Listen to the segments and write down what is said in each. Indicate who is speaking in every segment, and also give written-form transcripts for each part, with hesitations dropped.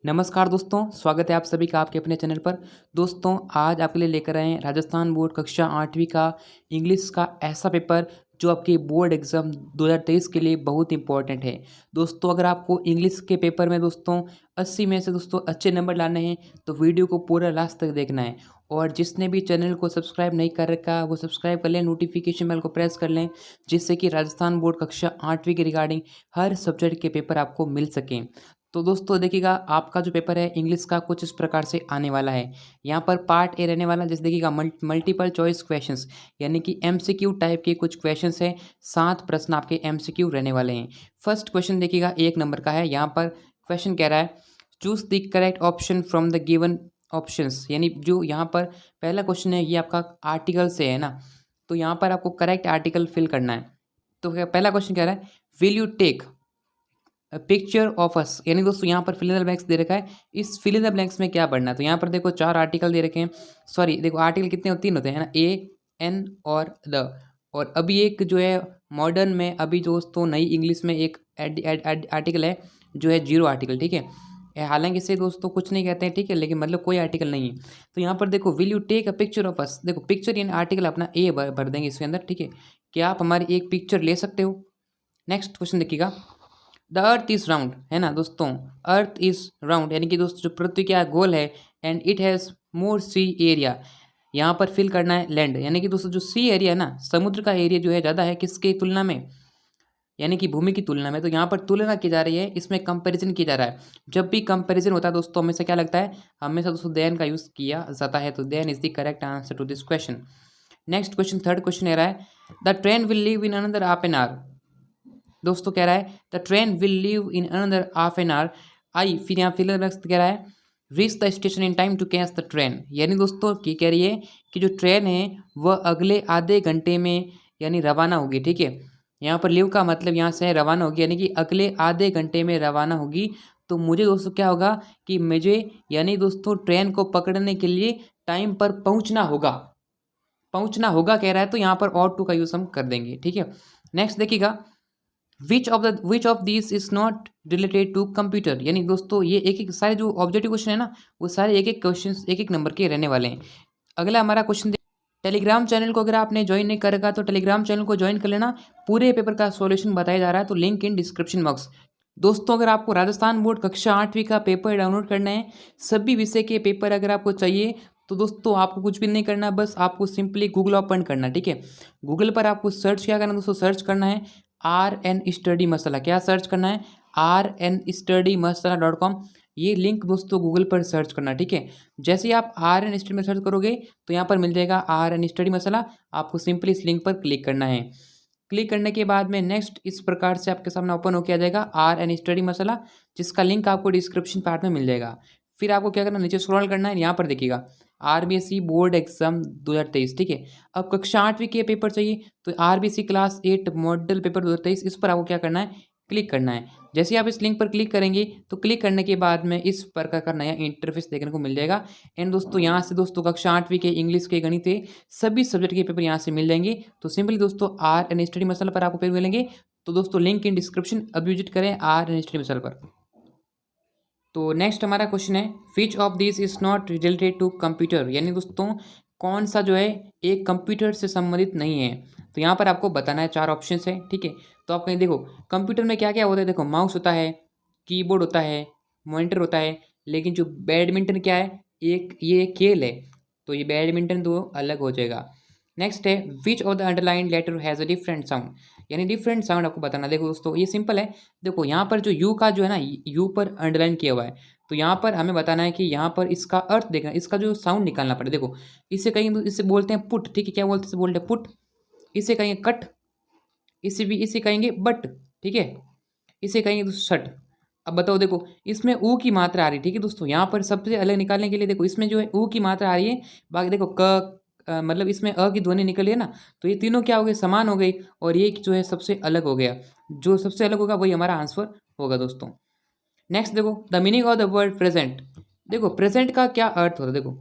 Speaker 1: नमस्कार दोस्तों, स्वागत है आप सभी का आपके अपने चैनल पर। दोस्तों, आज आपके लिए लेकर आए हैं राजस्थान बोर्ड कक्षा 8वीं का इंग्लिश का ऐसा पेपर जो आपके बोर्ड एग्ज़ाम 2023 के लिए बहुत इंपॉर्टेंट है। दोस्तों, अगर आपको इंग्लिश के पेपर में दोस्तों 80 में से दोस्तों अच्छे नंबर लाने हैं तो वीडियो को पूरा लास्ट तक देखना है। और जिसने भी चैनल को सब्सक्राइब नहीं कर रखा वो सब्सक्राइब कर लें, नोटिफिकेशन बेल को प्रेस कर लें, जिससे कि राजस्थान बोर्ड कक्षा 8वीं के रिगार्डिंग हर सब्जेक्ट के पेपर आपको मिल सकें। तो दोस्तों देखिएगा, आपका जो पेपर है इंग्लिश का कुछ इस प्रकार से आने वाला है। यहाँ पर पार्ट ए रहने वाला है, जैसे देखिएगा मल्टीपल चॉइस क्वेश्चंस, यानी कि एमसीक्यू टाइप के कुछ क्वेश्चंस हैं। 7 प्रश्न आपके एमसीक्यू रहने वाले हैं। फर्स्ट क्वेश्चन देखिएगा 1 नंबर का है। यहाँ पर क्वेश्चन कह रहा है choose the correct option from the given options, यानी जो यहाँ पर पहला क्वेश्चन है ये आपका आर्टिकल से है ना, तो यहाँ पर आपको करेक्ट आर्टिकल फिल करना है। तो पहला क्वेश्चन कह रहा है will you take picture of us, यानी दोस्तों यहाँ पर फिल इन द ब्लैंक्स दे रखा है। इस फिल इन द ब्लैंक्स में क्या पढ़ना है, तो यहाँ पर देखो 4 आर्टिकल दे रखे हैं। सॉरी देखो, आर्टिकल कितने होते 3 होते हैं ना, ए एन और द। और अभी एक जो है मॉडर्न में अभी दोस्तों नई इंग्लिश में एक आर्टिकल है जो है जीरो आर्टिकल, ठीक है। हालांकि इसे दोस्तों कुछ नहीं कहते हैं, ठीक है, लेकिन मतलब कोई आर्टिकल नहीं है। तो यहाँ पर देखो will you take a picture of us, देखो पिक्चर यानी आर्टिकल अपना ए भर देंगे इसके अंदर, ठीक है। क्या आप हमारी एक पिक्चर ले सकते हो। नेक्स्ट क्वेश्चन देखिएगा द अर्थ इज राउंड, है ना दोस्तों, अर्थ इज राउंड यानी कि दोस्तों जो पृथ्वी क्या गोल है, and it has more sea area, यहाँ पर फिल करना है लैंड, यानी कि दोस्तों जो सी एरिया है ना, समुद्र का एरिया जो है ज़्यादा है किसके तुलना में, यानी कि भूमि की तुलना में। तो यहाँ पर तुलना की जा रही है, इसमें कंपैरिजन किया जा रहा है। जब भी कंपैरिजन होता है दोस्तों हमेशा क्या लगता है, हमेशा दोस्तों देन का यूज़ किया जाता है। तो then is the correct answer to this question. Next question, third question रहा है the train will leave in another half an hour, दोस्तों कह रहा है the train will leave in another half an hour I, फिर यहाँ फिल कह रहा है reach the station in time to catch the train, यानी दोस्तों की कह रही है कि जो ट्रेन है वह अगले आधे घंटे में यानी रवाना होगी, ठीक है। यहाँ पर लीव का मतलब यहाँ से है रवाना होगी, यानी कि अगले आधे घंटे में रवाना होगी। तो मुझे दोस्तों क्या होगा कि मुझे यानी दोस्तों ट्रेन को पकड़ने के लिए टाइम पर पहुँचना होगा, पहुँचना होगा कह रहा है। तो यहाँ पर और टू का यूज़ हम कर देंगे, ठीक है। नेक्स्ट देखिएगा which of this is not related to computer, यानी दोस्तों ये एक एक सारे जो ऑब्जेक्टिव क्वेश्चन है ना वो सारे एक एक क्वेश्चन एक एक नंबर के रहने वाले हैं। अगला हमारा क्वेश्चन, टेलीग्राम चैनल को अगर आपने ज्वाइन नहीं कर रखा तो टेलीग्राम चैनल को ज्वाइन कर लेना, पूरे पेपर का सॉल्यूशन बताया जा रहा है, तो लिंक इन डिस्क्रिप्शन बॉक्स। दोस्तों अगर आपको राजस्थान बोर्ड कक्षा 8वीं का पेपर डाउनलोड करना है, सभी विषय के पेपर अगर आपको चाहिए तो दोस्तों आपको कुछ भी नहीं करना, बस आपको सिंपली गूगल ओपन करना, ठीक है। गूगल पर आपको सर्च क्या करना दोस्तों, सर्च करना है RN स्टडी मसाला। क्या सर्च करना है, RN स्टडी मसाला .com। ये लिंक दोस्तों गूगल पर सर्च करना, ठीक है। जैसे ही आप RN स्टडी में सर्च करोगे तो यहाँ पर मिल जाएगा RN स्टडी मसाला, आपको सिंपली इस लिंक पर क्लिक करना है। क्लिक करने के बाद में नेक्स्ट इस प्रकार से आपके सामने ओपन होकर आ जाएगा RN स्टडी मसाला, जिसका लिंक आपको डिस्क्रिप्शन पार्ट में मिल जाएगा। फिर आपको क्या करना, नीचे स्क्रॉल करना है, यहाँ पर देखिएगा RBSc बोर्ड एग्जाम 2023, ठीक है। अब कक्षा 8वीं के पेपर चाहिए तो RBSc क्लास 8 मॉडल पेपर 2023, इस पर आपको क्या करना है, क्लिक करना है। जैसे ही आप इस लिंक पर क्लिक करेंगे तो क्लिक करने के बाद में इस प्रकार का नया इंटरफेस देखने को मिल जाएगा। एंड दोस्तों यहाँ से दोस्तों कक्षा 8वीं के इंग्लिश के गणित के सभी सब्जेक्ट के पेपर यहाँ से मिल जाएंगे। तो सिंपली दोस्तों RN स्टडी मसाला पर आपको पेपर मिलेंगे। तो दोस्तों लिंक इन डिस्क्रिप्शन अब विजिट करें RN स्टडी मसाला पर। तो नेक्स्ट हमारा क्वेश्चन है which of this is not related to computer, यानी दोस्तों कौन सा जो है एक कंप्यूटर से संबंधित नहीं है। तो यहाँ पर आपको बताना है, 4 ऑप्शंस है, ठीक है। तो आप कहीं देखो कंप्यूटर में क्या क्या होता है, देखो माउस होता है, कीबोर्ड होता है, मॉनिटर होता है, लेकिन जो बैडमिंटन क्या है, एक ये खेल है, तो ये बैडमिंटन तो अलग हो जाएगा। नेक्स्ट है which of the underline letter has a different sound, यानी डिफरेंट साउंड आपको बताना। देखो दोस्तों ये सिंपल है, देखो यहाँ पर जो यू का जो है ना, यू पर अंडरलाइन किया हुआ है, तो यहाँ पर हमें बताना है कि यहाँ पर इसका अर्थ देखना, इसका जो साउंड निकालना पड़े। देखो इसे कहीं इसे बोलते हैं पुट, ठीक है, क्या बोलते हैं, इसे बोलते हैं पुट, इसे कहेंगे कट, इसे कहेंगे बट, ठीक है, इसे कहेंगे दोस्तों शट। अब बताओ देखो इसमें ऊ की मात्रा आ रही है, ठीक है दोस्तों, यहाँ पर सबसे अलग निकालने के लिए देखो इसमें जो है ऊ की मात्रा आ रही है, बाकी देखो मतलब इसमें अ की ध्वनि निकली है ना, तो ये तीनों क्या हो गए, समान हो गई, और ये जो है सबसे अलग हो गया। जो सबसे अलग होगा वही हमारा आंसर होगा दोस्तों। नेक्स्ट देखो the meaning of the word present, देखो प्रेजेंट का क्या अर्थ होता है, देखो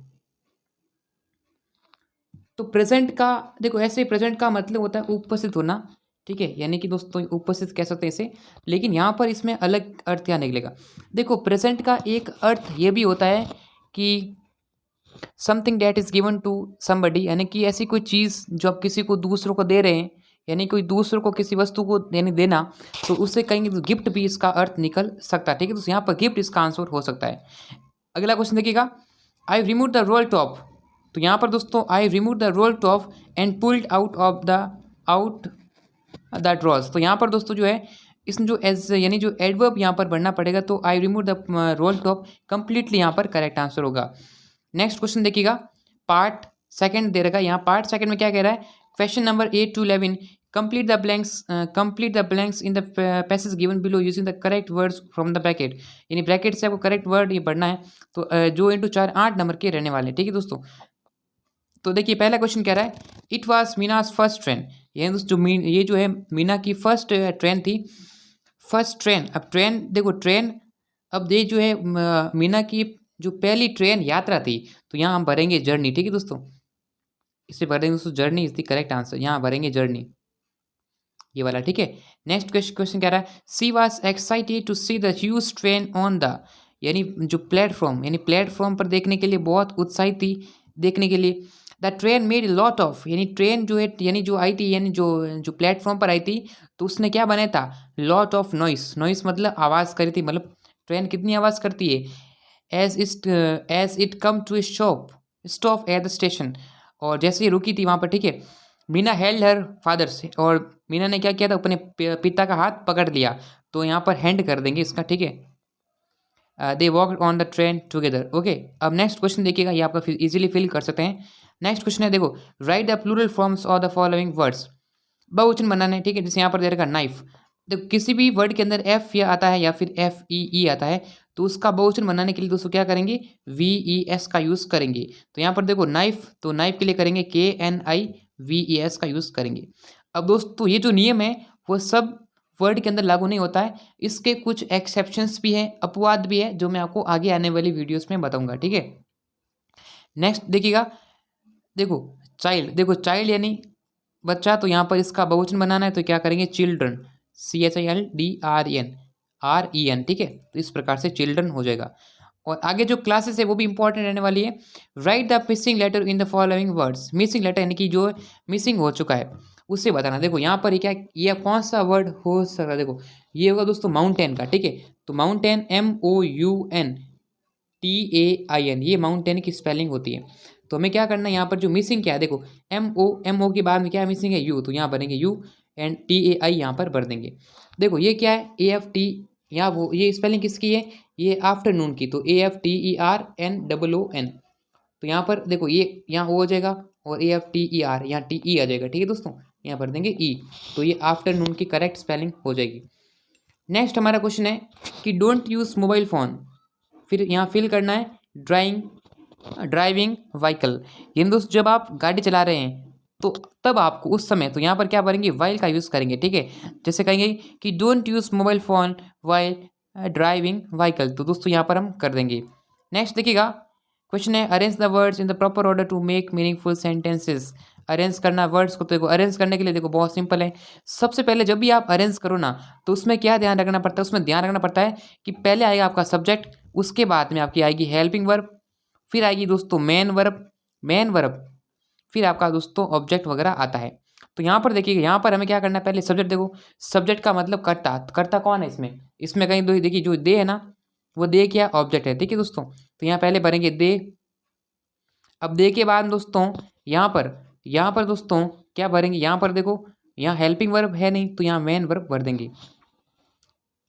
Speaker 1: तो प्रेजेंट का देखो ऐसे प्रेजेंट का मतलब होता है उपस्थित होना, ठीक है, यानी कि दोस्तों उपस्थित कह सकते हैं इसे, लेकिन यहाँ पर इसमें अलग अर्थ क्या निकलेगा। देखो प्रेजेंट का एक अर्थ ये भी होता है कि something that is given to somebody, यानी कि ऐसी कोई चीज़ जो आप किसी को दूसरों को दे रहे हैं, यानी कोई दूसरों को किसी वस्तु को देना, तो उससे कहेंगे तो गिफ्ट भी इसका अर्थ निकल सकता है। ठीक है, तो यहाँ पर गिफ्ट इसका आंसर हो सकता है। अगला क्वेश्चन देखिएगा, I remove the roll top. तो यहाँ पर दोस्तों I remove the roll top and pulled out the drawers. तो यहाँ पर दोस्तों जो है इसमें जो एज यानी जो एडवर्ब यहाँ पर बढ़ना पड़ेगा, तो आई remove the roll top completely यहाँ पर करेक्ट आंसर होगा। नेक्स्ट क्वेश्चन देखिएगा, पार्ट सेकंड दे रखा है यहाँ। पार्ट सेकंड में क्या कह रहा है, question number 8 to 11 complete the blanks in the passage given below using the correct words from the bracket. यानी ब्रैकेट से आपको करेक्ट वर्ड ये पढ़ना है, तो जो इंटू 4 8 नंबर के रहने वाले हैं। ठीक है दोस्तों, तो देखिए पहला क्वेश्चन कह रहा है, इट वॉज मीनाज फर्स्ट ट्रेन। यानी दोस्तों ये जो है मीना की फर्स्ट ट्रेन थी, फर्स्ट ट्रेन। अब ट्रेन देखो ट्रेन, अब ये जो है मीना की जो पहली ट्रेन यात्रा थी, तो यहाँ हम भरेंगे जर्नी। ठीक है दोस्तों, इसे भरेंगे दोस्तों journey is the correct answer, यहाँ भरेंगे जर्नी ये वाला। ठीक है, नेक्स्ट क्वेश्चन कह रहा है, she was excited to see the huge train on the, यानी जो प्लेटफॉर्म, यानी प्लेटफॉर्म पर देखने के लिए बहुत उत्साहित थी देखने के लिए। The train made lot of, यानी ट्रेन जो है यानी जो आई थी, यानी जो प्लेटफॉर्म पर आई थी, तो उसने क्या बनाया था, लॉट ऑफ नॉइस। नॉइस मतलब आवाज़ करी थी, मतलब ट्रेन कितनी आवाज़ करती है, as it come to stop at the station. और जैसे ही रुकी थी वहाँ पर, ठीक है, मीना हेल्ड हर फादर से, और मीना ने क्या किया था, अपने पिता का हाथ पकड़ लिया, तो यहाँ पर हैंड कर देंगे इसका। ठीक है, they walk on the train together. Okay, अब नेक्स्ट क्वेश्चन देखिएगा, ये आपका इजीली फिल कर सकते हैं। नेक्स्ट क्वेश्चन है, देखो write the plural forms of the following words. बहुवचन बनाना है। ठीक है, जैसे यहाँ पर दे रखा नाइफ, देखो किसी भी वर्ड के अंदर एफ या आता है या फिर एफ ई आता है, तो उसका बहुवचन बनाने के लिए दोस्तों क्या करेंगे, वी ई एस का यूज़ करेंगे। तो यहाँ पर देखो नाइफ, तो नाइफ के लिए करेंगे KNIVES का यूज़ करेंगे। अब दोस्तों ये जो नियम है वो सब वर्ड के अंदर लागू नहीं होता है, इसके कुछ एक्सेप्शंस भी हैं, अपवाद भी है, जो मैं आपको आगे आने वाली वीडियोस में बताऊंगा। ठीक है, नेक्स्ट देखिएगा, देखो चाइल्ड, देखो चाइल्ड यानी बच्चा, तो यहाँ पर इसका बहुवचन बनाना है, तो क्या करेंगे, चिल्ड्रन, CHILDREN। ठीक है, तो इस प्रकार से चिल्ड्रन हो जाएगा। और आगे जो क्लासेस है वो भी इंपॉर्टेंट रहने वाली है। Write the missing letter in the following words. Missing letter यानी कि जो मिसिंग हो चुका है उससे बताना। देखो यहाँ पर क्या, ये कौन सा वर्ड हो सकता है, देखो ये होगा दोस्तों माउंटेन का। ठीक है, तो माउंटेन MOUNTAIN, ये माउंटेन की स्पेलिंग होती है। तो हमें क्या करना है, यहाँ पर जो मिसिंग क्या है, देखो MO के बाद में क्या मिसिंग है, यू, तो यहाँ भरेंगे यू, एंड TAI यहाँ पर भर देंगे। देखो ये क्या है, AFT, यहाँ वो ये स्पेलिंग किसकी है, ये आफ्टरनून की, तो AFTERNOON। तो यहाँ पर देखो ये यहाँ O हो जाएगा, और AFTER यहाँ TE आ जाएगा। ठीक है दोस्तों, यहाँ भर देंगे E, तो ये आफ्टरनून की करेक्ट स्पेलिंग हो जाएगी। नेक्स्ट हमारा क्वेश्चन है कि डोंट यूज़ मोबाइल फ़ोन, फिर यहाँ फिल करना है ड्राइविंग व्हीकल। यानी दोस्त जब आप गाड़ी चला रहे हैं तो तब आपको उस समय, तो यहाँ पर क्या करेंगे, वाइल का यूज़ करेंगे। ठीक है, जैसे कहेंगे कि don't use mobile phone while driving vehicle, तो दोस्तों यहाँ पर हम कर देंगे। नेक्स्ट देखिएगा, क्वेश्चन है arrange the words in the proper order to make meaningful sentences. Arrange करना वर्ड्स को, तो देखो अरेंज करने के लिए देखो बहुत सिंपल है। सबसे पहले जब भी आप अरेंज करो ना, तो उसमें क्या ध्यान रखना पड़ता है, उसमें ध्यान रखना पड़ता है कि पहले आएगा आपका सब्जेक्ट, उसके बाद में आपकी आएगी हेल्पिंग वर्ब, फिर आएगी दोस्तों मेन वर्ब, फिर आपका दोस्तों ऑब्जेक्ट वगैरह आता है। तो यहाँ पर देखिए, यहाँ पर हमें क्या करना है, पहले सब्जेक्ट, देखो सब्जेक्ट का मतलब कर्ता कौन है इसमें कहीं देखिए जो दे है ना, वो दे क्या ऑब्जेक्ट है। ठीक है दोस्तों, तो यहाँ पहले भरेंगे दे। अब दे के बाद दोस्तों यहाँ पर दोस्तों क्या भरेंगे, यहाँ पर देखो यहाँ हेल्पिंग वर्ब है नहीं, तो यहाँ मेन वर्ब भर देंगे।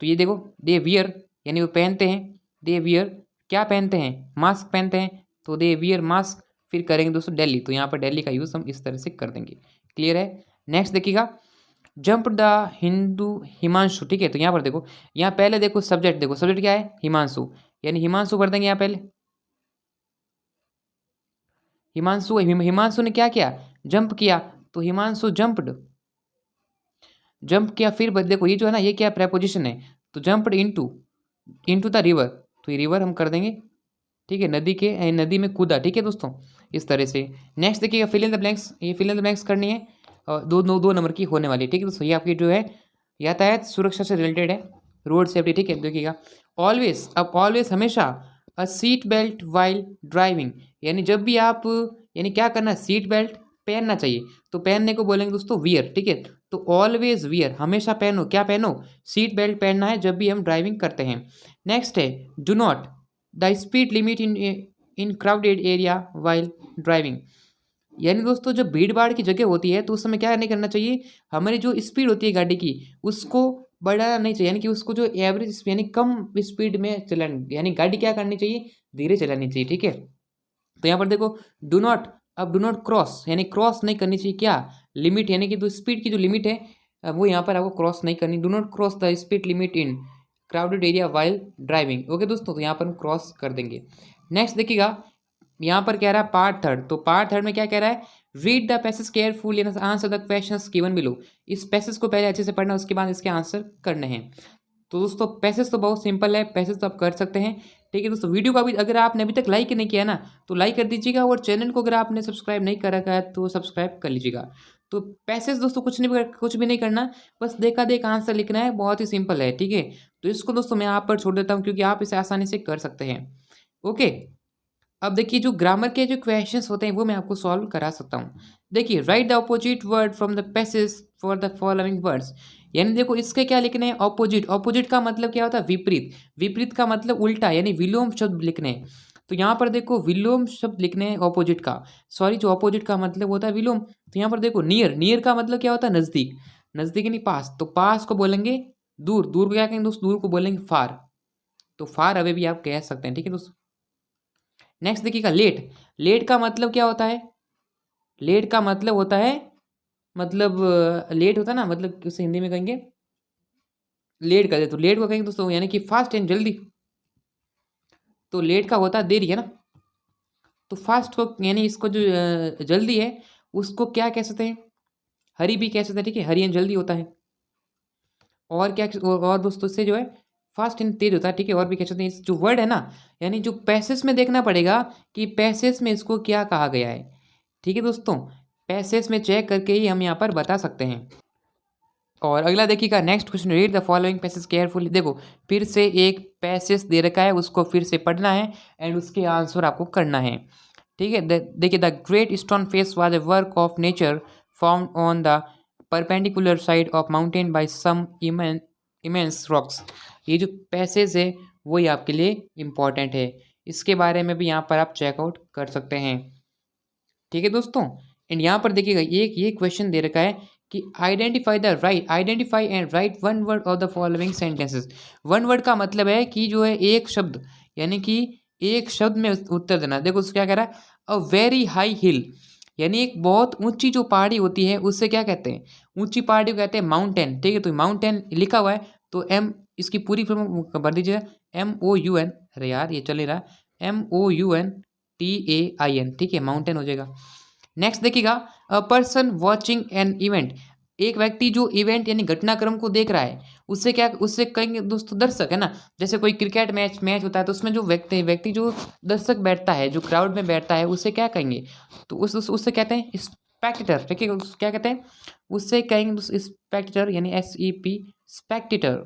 Speaker 1: तो ये देखो दे वियर, यानी वो पहनते हैं, दे वियर क्या पहनते हैं, मास्क पहनते हैं, तो दे वियर मास्क। फिर करेंगे दोस्तों दिल्ली, तो यहाँ पर दिल्ली का यूज़ हम इस तरह से कर देंगे। क्लियर है। नेक्स्ट देखिएगा, जंप द हिमांशु। ठीक है, तो यहाँ पर देखो, यहाँ पहले देखो सब्जेक्ट, देखो सब्जेक्ट क्या है, हिमांशु, यानी हिमांशु भर देंगे यहाँ पहले। हिमांशु ने क्या किया, जंप किया, तो हिमांशु जंप्ड किया। फिर देखो ये जो है ना, ये क्या प्रेपोजिशन है, तो जंप्ड इनटू द रिवर, तो ये रिवर हम कर देंगे। ठीक है, नदी में कूदा। ठीक है दोस्तों, इस तरह से। नेक्स्ट देखिएगा फिल इन द ब्लैंक्स, ये फिल इन द ब्लैंक्स करनी है। दो नंबर की होने वाली है। ठीक है दोस्तों, ये आपकी जो है यातायात सुरक्षा से रिलेटेड है, रोड सेफ्टी। ठीक है, देखिएगा ऑलवेज, अब ऑलवेज हमेशा, अ सीट बेल्ट वाइल ड्राइविंग, यानी जब भी आप, यानी क्या करना है, सीट बेल्ट पहनना चाहिए। तो पहनने को बोलेंगे दोस्तों वियर। ठीक है, तो ऑलवेज वियर, हमेशा पहनो, क्या पहनो, सीट बेल्ट पहनना है जब भी हम ड्राइविंग करते हैं। नेक्स्ट है do not the speed limit in crowded area while driving, यानी दोस्तों जब भीड़ भाड़ की जगह होती है तो उस समय क्या नहीं करना चाहिए, हमारी जो स्पीड होती है गाड़ी की उसको बढ़ाना नहीं चाहिए, यानी कि उसको जो एवरेज यानी कम स्पीड में चलानी, यानी गाड़ी क्या करनी चाहिए, धीरे चलानी चाहिए। ठीक है, तो यहाँ पर देखो डू नॉट, अब डू नॉट क्रॉस, यानी क्रॉस नहीं करनी चाहिए क्या, लिमिट, यानी कि तो स्पीड की जो लिमिट है वो यहाँ पर आपको क्रॉस नहीं करनी। Do not cross the speed limit in crowded area while driving. Okay दोस्तों, तो यहाँ पर हम क्रॉस कर देंगे। नेक्स्ट देखिएगा, यहाँ पर कह रहा है पार्ट थर्ड, तो पार्ट थर्ड में क्या कह रहा है, read the passage carefully and answer the questions given below. इस पैसेज को पहले अच्छे से पढ़ना, उसके बाद इसके आंसर करने हैं। तो दोस्तों पैसेज तो बहुत सिंपल है, पैसेज तो आप कर सकते हैं। ठीक है दोस्तों, वीडियो को अभी अगर आपने अभी तक लाइक नहीं किया ना तो लाइक कर दीजिएगा, और चैनल को अगर आपने सब्सक्राइब नहीं कर रखा है तो सब्सक्राइब कर लीजिएगा। तो पैसेज दोस्तों कुछ भी नहीं करना, बस देखा देख आंसर लिखना है, बहुत ही सिंपल है। ठीक है, तो इसको दोस्तों मैं आप पर छोड़ देता हूँ क्योंकि आप इसे आसानी से कर सकते हैं। ओके, अब देखिए जो ग्रामर के जो क्वेश्चंस होते हैं वो मैं आपको सॉल्व करा सकता हूँ। देखिए right the opposite word from the passage for the following words, यानी देखो इसके क्या लिखने हैं, ऑपोजिट, ऑपोजिट का मतलब क्या होता है, विपरीत, विपरीत का मतलब उल्टा, यानी विलोम शब्द लिखने हैं। तो यहाँ पर देखो विलोम शब्द लिखने हैं ऑपोजिट का, सॉरी जो ऑपोजिट का मतलब होता है विलोम। तो यहाँ पर देखो नियर, नियर का मतलब क्या होता है, नज़दीक, नज़दीक यानी पास, तो पास को बोलेंगे दूर, दूर को क्या कहेंगे दोस्तों, दूर को बोलेंगे फार, तो फार अवे भी आप कह सकते हैं। ठीक है दोस्तों, नेक्स्ट देखिएगा लेट, लेट का मतलब क्या होता है, लेट का मतलब होता है, मतलब लेट होता है ना, मतलब उसे हिंदी में कहेंगे लेट कर दे, तो लेट को कहेंगे दोस्तों यानी कि फास्ट एंड जल्दी, तो लेट का होता है देरी है ना, तो फास्ट को यानी इसको जो जल्दी है उसको क्या कह सकते हैं, हरी भी कह सकते हैं। ठीक है, हरी एंड जल्दी होता है, और क्या, और दोस्तों इससे जो है फास्ट एंड तेज होता है। ठीक है, और भी कह सकते हैं, इस जो वर्ड है ना, यानी जो पैसेज में देखना पड़ेगा कि पैसेज में इसको क्या कहा गया है। ठीक है दोस्तों, पैसेज में चेक करके ही हम यहाँ पर बता सकते हैं। और अगला देखिएगा next question, read the following passage carefully. देखो फिर से एक पैसेज दे रखा है, उसको फिर से पढ़ना है एंड उसके आंसर आपको करना है। ठीक है, देखिए the great stone face was a work of nature found on the perpendicular side of mountain by some immense rocks. ये जो पैसेज है वही आपके लिए इम्पॉर्टेंट है, इसके बारे में भी यहाँ पर आप चेकआउट कर सकते हैं। ठीक है दोस्तों, एंड यहाँ पर देखिएगा ये क्वेश्चन दे रखा है कि identify and right one word of the following sentences. One word का मतलब है कि जो है एक शब्द, यानी कि एक शब्द में उत्तर देना। देखो उसको क्या कह रहा है, अ वेरी हाई हिल, यानी एक बहुत ऊंची जो पहाड़ी होती है उससे क्या कहते हैं, ऊंची पहाड़ी को कहते हैं माउंटेन। ठीक है, तो माउंटेन लिखा हुआ है, तो एम, इसकी पूरी फॉर्म भर दीजिए, MOUN, अरे यार ये चल नहीं रहा, MOUNTAIN। ठीक है, माउंटेन हो जाएगा। नेक्स्ट देखिएगा, a person watching an event, एक व्यक्ति जो इवेंट यानी घटनाक्रम को देख रहा है, उससे क्या, उससे कहेंगे दोस्तों दर्शक, है ना। जैसे कोई क्रिकेट मैच होता है तो उसमें जो व्यक्ति जो दर्शक बैठता है, जो क्राउड में बैठता है, उससे क्या कहेंगे, तो उससे कहते हैं स्पेक्टेटर। ठीक है, क्या कहते हैं, उससे कहेंगे स्पेक्टेटर, यानी SEP, स्पेक्टेटर।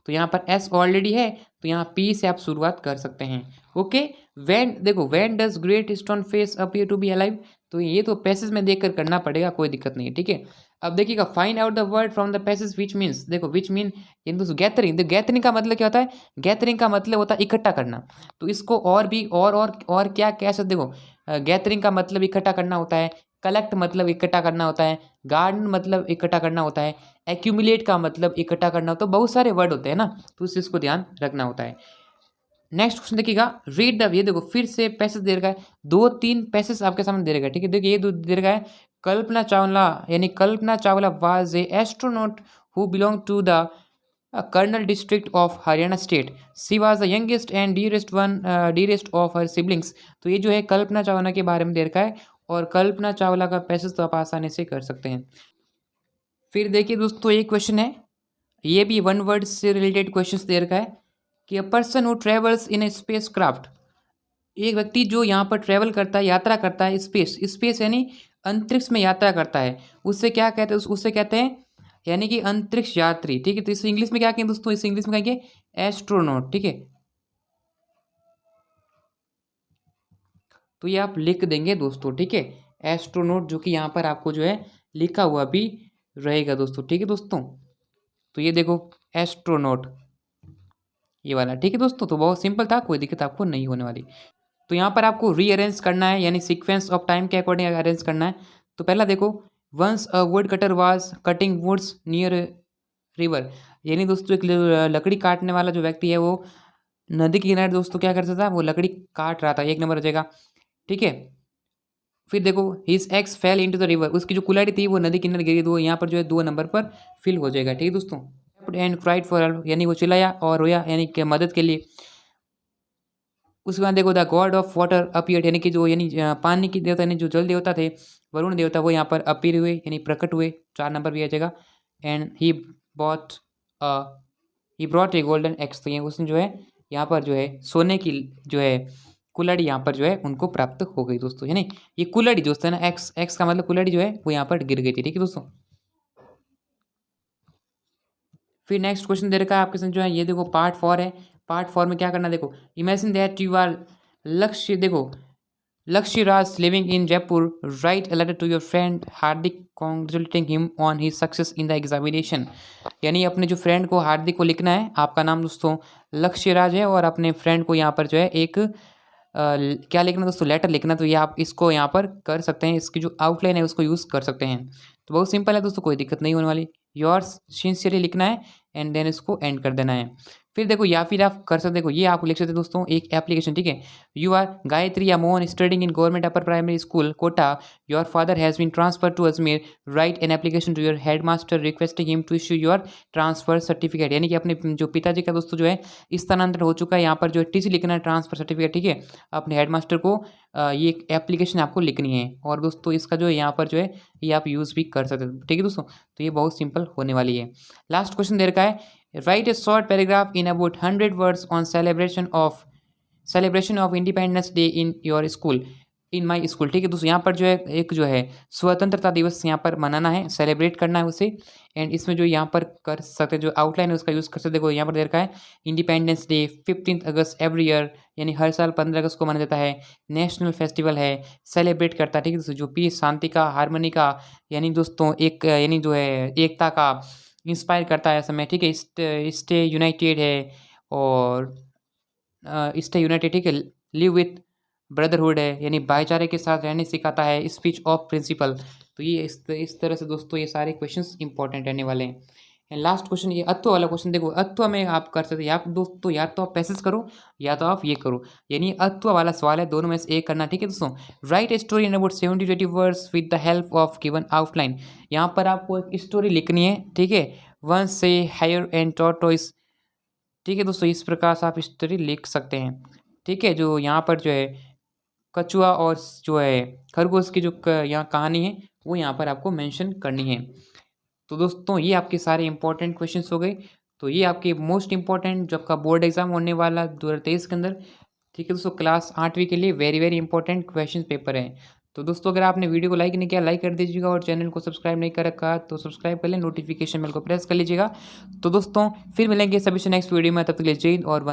Speaker 1: तो यहाँ पर S ऑलरेडी है, तो यहाँ P से आप शुरुआत कर सकते हैं। ओके, व्हेन, देखो when does great stone face appear to be alive, तो ये तो पैसेज में देखकर करना पड़ेगा, कोई दिक्कत नहीं है। ठीक है, अब देखिएगा find out the word from the passage which means, देखो विच मीन इन दोस्तों गैदरिंग, तो गैदरिंग का मतलब क्या होता है, गैदरिंग का मतलब होता है इकट्ठा करना। तो इसको और भी और क्या कह सकते, देखो गैदरिंग का मतलब इकट्ठा करना होता है, कलेक्ट मतलब इकट्ठा करना होता है, गार्डन मतलब इकट्ठा करना होता है, एक्यूमुलेट का मतलब इकट्ठा करना होता है, बहुत सारे वर्ड होते हैं ना, तो उस चीज़ को ध्यान रखना होता है। नेक्स्ट क्वेश्चन देखिएगा, रीड द, ये देखो फिर से पैसेज दे रखा है, 2-3 पैसेज आपके सामने दे रखा है। ठीक है, देखिए ये दे रखा है, कल्पना चावला, यानी Kalpana Chawla was a astronaut who belong to the Karnal district of Haryana state, she was the youngest and dearest of her siblings. तो ये जो है कल्पना चावला के बारे में दे रखा है, और कल्पना चावला का पैसेज तो आप आसानी से कर सकते हैं। फिर देखिए दोस्तों एक क्वेश्चन है, ये भी वन वर्ड से रिलेटेड क्वेश्चन दे रखा है कि a person who travels in A space craft, एक व्यक्ति जो यहाँ पर ट्रैवल करता है, यात्रा करता है, स्पेस स्पेस यानी अंतरिक्ष में यात्रा करता है, उससे क्या कहते हैं, उससे कहते हैं यानी कि अंतरिक्ष यात्री। ठीक है, तो इसे इंग्लिश में क्या कहेंगे दोस्तों, इसे इंग्लिश में कहेंगे एस्ट्रोनॉट। ठीक है, तो ये आप लिख देंगे दोस्तों। ठीक है, एस्ट्रोनॉट, जो कि यहाँ पर आपको जो है लिखा हुआ भी रहेगा दोस्तों। ठीक है दोस्तों, तो ये देखो एस्ट्रोनॉट, ये वाला। ठीक है दोस्तों, तो बहुत सिंपल था, कोई दिक्कत आपको नहीं होने वाली। तो यहाँ पर आपको रीअरेंज करना है, यानी सीक्वेंस ऑफ टाइम के अकॉर्डिंग अरेंज करना है। तो पहला देखो, once a wood cutter was cutting woods near river, यानी दोस्तों एक लकड़ी काटने वाला जो व्यक्ति है वो नदी के किनारे दोस्तों क्या करता था, वो लकड़ी काट रहा था, एक नंबर हो जाएगा। ठीक है, फिर देखो his ex fail into the river, उसकी जो कुल्हाड़ी थी वो नदी किनारे गिरी, तो यहाँ पर जो है 2 नंबर पर फिल हो जाएगा। ठीक है दोस्तों, एंड क्राइड फॉर हेल्प, यानी वो चिल्लाया और रोया, यानी कि मदद के लिए। उसके बाद देखो the God of water appeared, यानी कि जो यानी पानी की देवता, यानी जो जल देवता थे, वरुण देवता, वो यहाँ पर अपीयर हुए, यानी प्रकट हुए, 4 नंबर भी आ जाएगा। And bought a he brought a golden x, तो ये उसने जो है यहाँ पर जो है सोने की जो है कुल्हाड़ी यहाँ पर जो है उनको प्राप्त हो गई दोस्तों। यानी ये कुल्हाड़ी दोस्तों है ना, एक्स एक्स का मतलब कुल्हाड़ी जो है वो यहाँ पर गिर गई थी। ठीक है दोस्तों, फिर नेक्स्ट क्वेश्चन दे रखा है आपके साथ जो है, ये देखो पार्ट 4 है। पार्ट 4 में क्या करना, देखो imagine that you are Lakshya, देखो Lakshya Raj living in Jaipur, write a letter to your friend Hardik congratulating him on his success in the examination, यानी अपने जो फ्रेंड को हार्दिक को लिखना है, आपका नाम दोस्तों लक्ष्य राज है, और अपने फ्रेंड को यहाँ पर जो है एक क्या लिखना दोस्तों, लेटर लिखना। तो ये आप इसको यहाँ पर कर सकते हैं, इसकी जो आउटलाइन है उसको यूज़ कर सकते हैं। तो बहुत सिंपल है दोस्तों, कोई दिक्कत नहीं होने वाली। योर्स सिंसियरली लिखना है एंड देन इसको एंड कर देना है। फिर देखो या फिर आप कर सकते, देखो ये आप लिख सकते हैं दोस्तों एक एप्लीकेशन। ठीक है, you are Gayatri Amohan studying in government upper primary school Kota, your father has been transfer to Ajmer, write an application to your headmaster requesting him to issue your transfer certificate, यानी कि अपने जो पिताजी का दोस्तों जो है स्थानांतरण हो चुका है, यहाँ पर जो है टीसी लिखना है, ट्रांसफर सर्टिफिकेट। ठीक है, अपने हेडमास्टर को ये एक एप्लीकेशन आपको लिखनी है, और दोस्तों इसका जो है यहाँ पर जो है ये आप यूज़ भी कर सकते हैं। ठीक है दोस्तों, तो ये बहुत सिंपल होने वाली है। लास्ट क्वेश्चन दे रखा है, right A short paragraph in about 100 words on celebration of independence day in your school, in my school. ठीक है दोस्तों, यहाँ पर जो है एक जो है स्वतंत्रता दिवस यहाँ पर मनाना है, सेलिब्रेट करना है उसे। एंड इसमें जो यहाँ पर कर सकते, जो आउटलाइन है उसका यूज़ कर सकते। देखो यहाँ पर दे रखा है, इंडिपेंडेंस डे 15 अगस्त एवरी ईयर, यानी हर साल 15 अगस्त को मनाया जाता है, नेशनल फेस्टिवल है, सेलिब्रेट करता है। ठीक है दोस्तों, जो पीस, शांति का, हारमोनी का, यानी दोस्तों एक यानी जो है एकता का इंस्पायर करता है समय। ठीक है, स्टे यूनाइटेड है, और स्टे यूनाइटेड। ठीक है, लिव विथ ब्रदरहुड है, यानी भाईचारे के साथ रहने सिखाता है, स्पीच ऑफ प्रिंसिपल। तो ये इस तरह से दोस्तों ये सारे क्वेश्चंस इंपॉर्टेंट रहने वाले हैं। एंड लास्ट क्वेश्चन ये अत्व वाला क्वेश्चन, देखो अत्व में आप कर सकते हैं, या दोस्तों या तो आप पैसेज करो या तो आप ये करो, यानी अत्व वाला सवाल है, दोनों में से एक करना। ठीक है दोस्तों, right a story in about 70 to 80 words with the help of given outline, यहाँ पर आपको एक स्टोरी लिखनी है। ठीक है, वन से हायर एंड टॉर्टोइस। ठीक है दोस्तों, इस प्रकार से आप स्टोरी लिख सकते हैं। ठीक है, जो यहाँ पर जो है कछुआ और जो है खरगोश की जो यहाँ कहानी है वो यहाँ पर आपको मेंशन करनी है। तो दोस्तों ये आपके सारे इंपॉर्टेंट क्वेश्चंस हो गए। तो ये आपके मोस्ट इंपॉर्टेंट जो आपका बोर्ड एग्जाम होने वाला 2023 के अंदर। ठीक है दोस्तों, क्लास 8वीं के लिए very very important question paper है। तो दोस्तों अगर आपने वीडियो को लाइक नहीं किया, लाइक कर दीजिएगा, और चैनल को सब्सक्राइब नहीं कर रखा तो सब्सक्राइब कर लें, नोटिफिकेशन बेल को प्रेस कर लीजिएगा। तो दोस्तों फिर मिलेंगे सभी से नेक्स्ट वीडियो में, तब तक के लिए जय हिंद और